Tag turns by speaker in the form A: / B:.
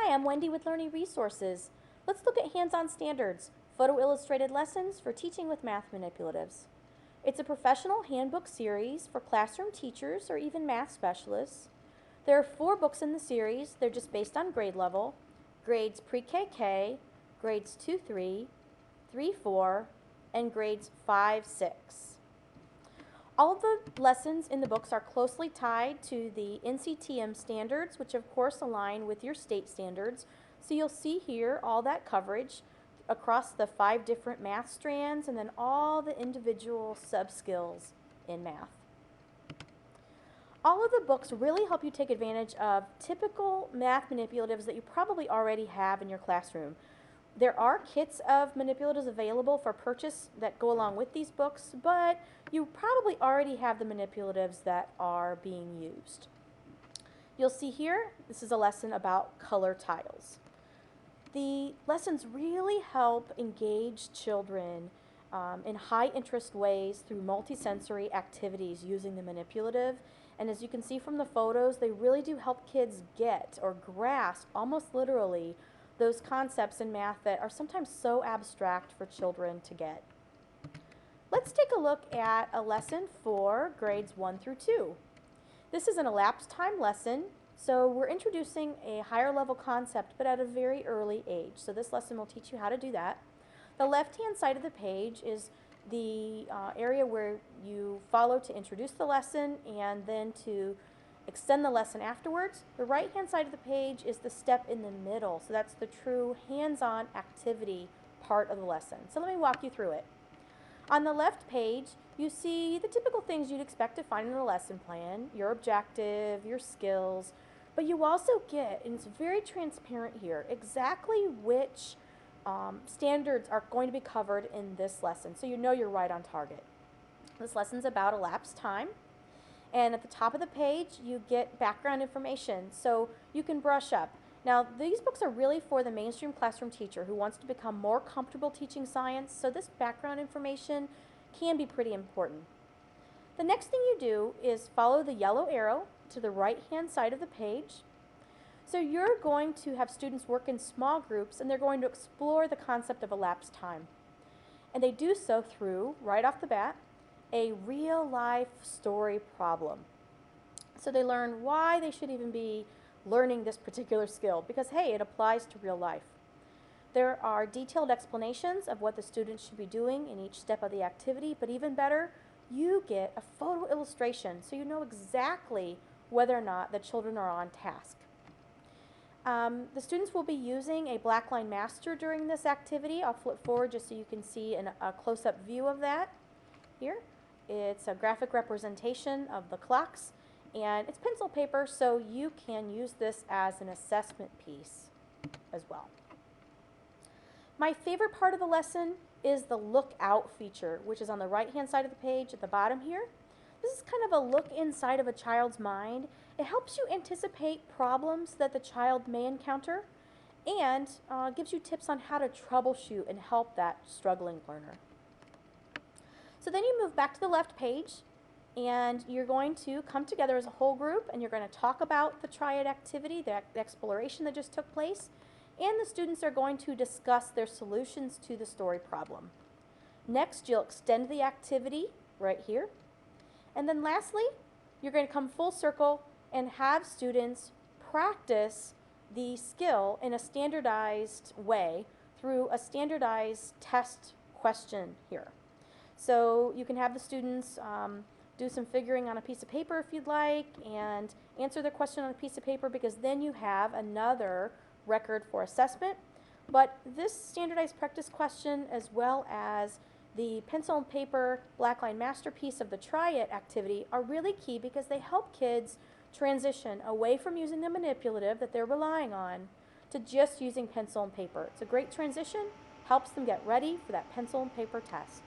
A: Hi, I'm Wendy with Learning Resources. Let's look at hands-on standards, photo-illustrated lessons for teaching with math manipulatives. It's a professional handbook series for classroom teachers or even math specialists. There are 4 books in the series. They're just based on grade level. Grades pre-KK, grades 2-3, 3-4, and grades 5-6. All of the lessons in the books are closely tied to the NCTM standards, which of course align with your state standards. So you'll see here all that coverage across the 5 different math strands and then all the individual sub-skills in math. All of the books really help you take advantage of typical math manipulatives that you probably already have in your classroom. There are kits of manipulatives available for purchase that go along with these books, but you probably already have the manipulatives that are being used. You'll see here, this is a lesson about color tiles. The lessons really help engage children in high interest ways through multisensory activities using the manipulative. And as you can see from the photos, they really do help kids get or grasp, almost literally, those concepts in math that are sometimes so abstract for children to get. Let's take a look at a lesson for grades 1 through 2. This is an elapsed time lesson, so we're introducing a higher level concept but at a very early age. So this lesson will teach you how to do that. The left-hand side of the page is the area where you follow to introduce the lesson and then to extend the lesson afterwards. The right-hand side of the page is the step in the middle, so that's the true hands-on activity part of the lesson. So let me walk you through it. On the left page, you see the typical things you'd expect to find in a lesson plan, your objective, your skills, but you also get, and it's very transparent here, exactly which standards are going to be covered in this lesson, so you know you're right on target. This lesson's about elapsed time. And at the top of the page, you get background information, so you can brush up. Now, these books are really for the mainstream classroom teacher who wants to become more comfortable teaching science, so this background information can be pretty important. The next thing you do is follow the yellow arrow to the right-hand side of the page. So you're going to have students work in small groups, and they're going to explore the concept of elapsed time. And they do so through, right off the bat, a real-life story problem. So they learn why they should even be learning this particular skill, because hey, it applies to real life. There are detailed explanations of what the students should be doing in each step of the activity, but even better, you get a photo illustration so you know exactly whether or not the children are on task. The students will be using a Blackline master during this activity. I'll flip forward just so you can see a close-up view of that here. It's a graphic representation of the clocks, and it's pencil paper, so you can use this as an assessment piece as well. My favorite part of the lesson is the look out feature, which is on the right-hand side of the page at the bottom here. This is kind of a look inside of a child's mind. It helps you anticipate problems that the child may encounter and gives you tips on how to troubleshoot and help that struggling learner. So then you move back to the left page, and you're going to come together as a whole group, and you're going to talk about the triad activity, the exploration that just took place, and the students are going to discuss their solutions to the story problem. Next, you'll extend the activity right here. And then lastly, you're going to come full circle and have students practice the skill in a standardized way through a standardized test question here. So you can have the students do some figuring on a piece of paper if you'd like and answer their question on a piece of paper, because then you have another record for assessment. But this standardized practice question, as well as the pencil and paper Blackline masterpiece of the triad activity, are really key because they help kids transition away from using the manipulative that they're relying on to just using pencil and paper. It's a great transition, helps them get ready for that pencil and paper test.